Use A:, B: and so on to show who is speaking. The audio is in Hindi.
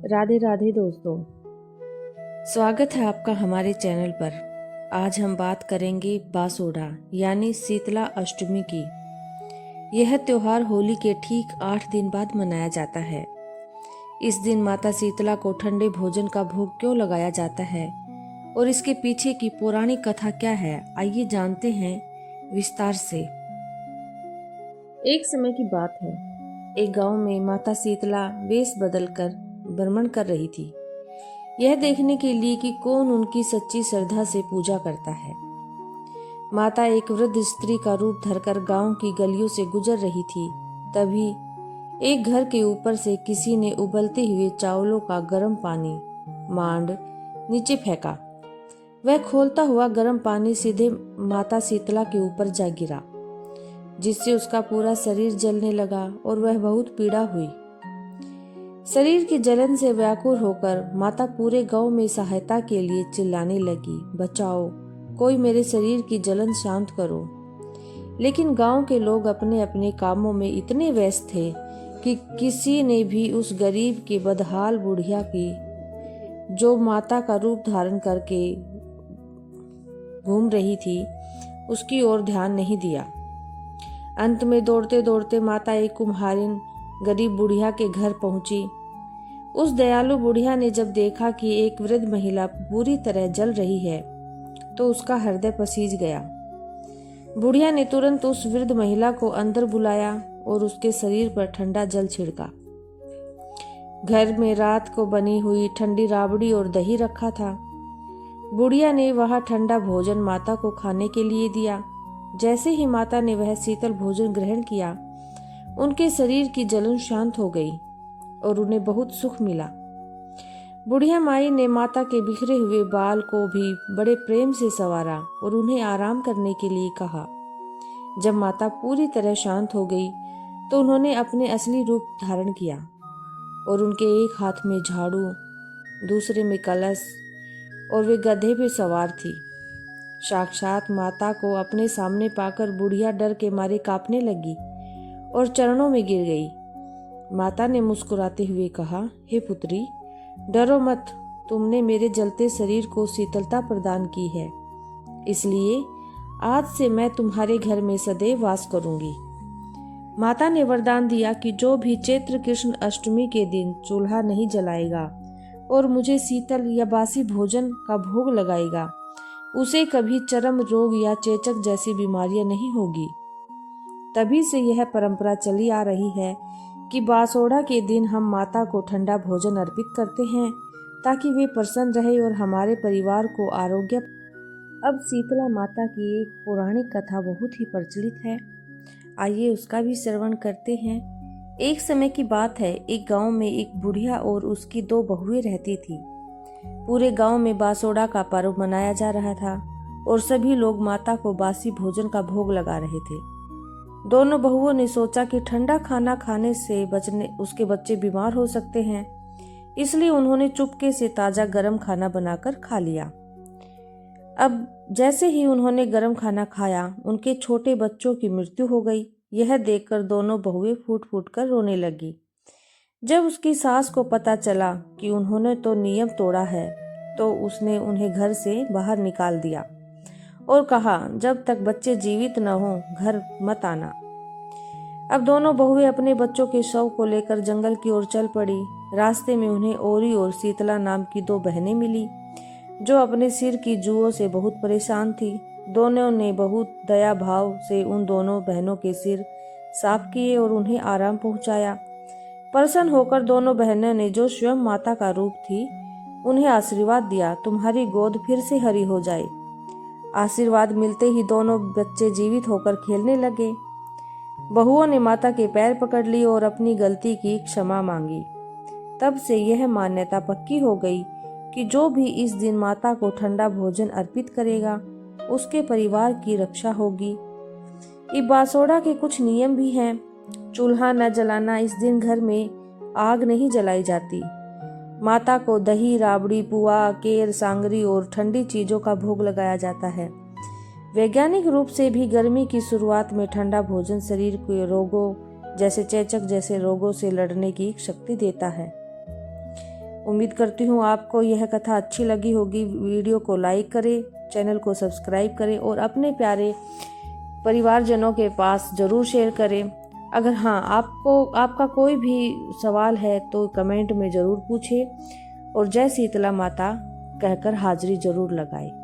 A: राधे राधे दोस्तों, स्वागत है आपका हमारे चैनल पर। आज हम बात करेंगे बासोड़ा यानी शीतला अष्टमी की। यह त्योहार होली के ठीक 8 दिन बाद मनाया जाता है। इस दिन माता शीतला को ठंडे भोजन का भोग क्यों लगाया जाता है और इसके पीछे की पौराणिक कथा क्या है, आइए जानते हैं विस्तार से। एक समय की बात है, एक गांव में माता शीतला वेश बदलकर भ्रमण कर रही थी, यह देखने के लिए कि कौन उनकी सच्ची श्रद्धा से पूजा करता है। माता एक वृद्ध स्त्री का रूप धरकर गांव की गलियों से गुजर रही थी। तभी एक घर के ऊपर से किसी ने उबलते हुए चावलों का गर्म पानी मांड नीचे फेंका। वह खोलता हुआ गर्म पानी सीधे माता शीतला के ऊपर जा गिरा, जिससे उसका पूरा शरीर जलने लगा और वह बहुत पीड़ा हुई। शरीर की जलन से व्याकुल होकर माता पूरे गांव में सहायता के लिए चिल्लाने लगी, बचाओ, कोई मेरे शरीर की जलन शांत करो। लेकिन गांव के लोग अपने अपने कामों में इतने व्यस्त थे कि किसी ने भी उस गरीब की बदहाल बुढ़िया की, जो माता का रूप धारण करके घूम रही थी, उसकी ओर ध्यान नहीं दिया। अंत में दौड़ते दौड़ते माता एक कुम्हारिन गरीब बुढ़िया के घर पहुंची। उस दयालु बुढ़िया ने जब देखा कि एक वृद्ध महिला पूरी तरह जल रही है, तो उसका हृदय पसीज गया। बुढ़िया ने तुरंत उस वृद्ध महिला को अंदर बुलाया और उसके शरीर पर ठंडा जल छिड़का। घर में रात को बनी हुई ठंडी राबड़ी और दही रखा था। बुढ़िया ने वह ठंडा भोजन माता को खाने के लिए दिया। जैसे ही माता ने वह शीतल भोजन ग्रहण किया, उनके शरीर की जलन शांत हो गई और उन्हें बहुत सुख मिला। बुढ़िया माई ने माता के बिखरे हुए बाल को भी बड़े प्रेम से संवारा और उन्हें आराम करने के लिए कहा। जब माता पूरी तरह शांत हो गई, तो उन्होंने अपने असली रूप धारण किया और उनके एक हाथ में झाड़ू, दूसरे में कलश और वे गधे पे सवार थी। साक्षात माता को अपने सामने पाकर बुढ़िया डर के मारे कांपने लगी और चरणों में गिर गई। माता ने मुस्कुराते हुए कहा, हे पुत्री, डरो मत, तुमने मेरे जलते शरीर को शीतलता प्रदान की है, इसलिए आज से मैं तुम्हारे घर में सदैव वास करूंगी। माता ने वरदान दिया कि जो भी चैत्र कृष्ण अष्टमी के दिन चूल्हा नहीं जलाएगा और मुझे शीतल या बासी भोजन का भोग लगाएगा, उसे कभी चर्म रोग या चेचक जैसी बीमारियां नहीं होगी। तभी से यह परंपरा चली आ रही है कि बासोड़ा के दिन हम माता को ठंडा भोजन अर्पित करते हैं, ताकि वे प्रसन्न रहे और हमारे परिवार को आरोग्य। अब शीतला माता की एक पौराणिक कथा बहुत ही प्रचलित है, आइए उसका भी श्रवण करते हैं। एक समय की बात है, एक गांव में एक बुढ़िया और उसकी 2 बहुएं रहती थी। पूरे गांव में बासोड़ा का पर्व मनाया जा रहा था और सभी लोग माता को बासी भोजन का भोग लगा रहे थे। दोनों बहुओं ने सोचा कि ठंडा खाना खाने से उसके बच्चे बीमार हो सकते हैं, इसलिए उन्होंने चुपके से ताजा गर्म खाना बनाकर खा लिया। अब जैसे ही उन्होंने गर्म खाना खाया, उनके छोटे बच्चों की मृत्यु हो गई। यह देखकर दोनों बहुएं फूट फूट कर रोने लगी। जब उसकी सास को पता चला कि उन्होंने तो नियम तोड़ा है, तो उसने उन्हें घर से बाहर निकाल दिया और कहा, जब तक बच्चे जीवित न हो घर मत आना। अब दोनों बहुएं अपने बच्चों के शव को लेकर जंगल की ओर चल पड़ी। रास्ते में उन्हें ओरी और शीतला नाम की 2 बहनें मिली, जो अपने सिर की जुओं से बहुत परेशान थी। दोनों ने बहुत दया भाव से उन दोनों बहनों के सिर साफ किए और उन्हें आराम पहुंचाया। प्रसन्न होकर दोनों बहनों ने, जो स्वयं माता का रूप थी, उन्हें आशीर्वाद दिया, तुम्हारी गोद फिर से हरी हो जाए। आशीर्वाद मिलते ही दोनों बच्चे जीवित होकर खेलने लगे। बहुओं ने माता के पैर पकड़ लिए और अपनी गलती की क्षमा मांगी। तब से यह मान्यता पक्की हो गई कि जो भी इस दिन माता को ठंडा भोजन अर्पित करेगा, उसके परिवार की रक्षा होगी। इस बासोड़ा के कुछ नियम भी हैं। चूल्हा न जलाना, इस दिन घर में आग नहीं जलाई जाती। माता को दही, राबड़ी, पुआ, केर, सांगरी और ठंडी चीजों का भोग लगाया जाता है। वैज्ञानिक रूप से भी गर्मी की शुरुआत में ठंडा भोजन शरीर के रोगों जैसे चेचक जैसे रोगों से लड़ने की शक्ति देता है। उम्मीद करती हूँ आपको यह कथा अच्छी लगी होगी। वीडियो को लाइक करें, चैनल को सब्सक्राइब करें और अपने प्यारे परिवारजनों के पास ज़रूर शेयर करें। अगर हाँ आपका कोई भी सवाल है तो कमेंट में ज़रूर पूछें और जय शीतला माता कहकर हाजिरी ज़रूर लगाएं।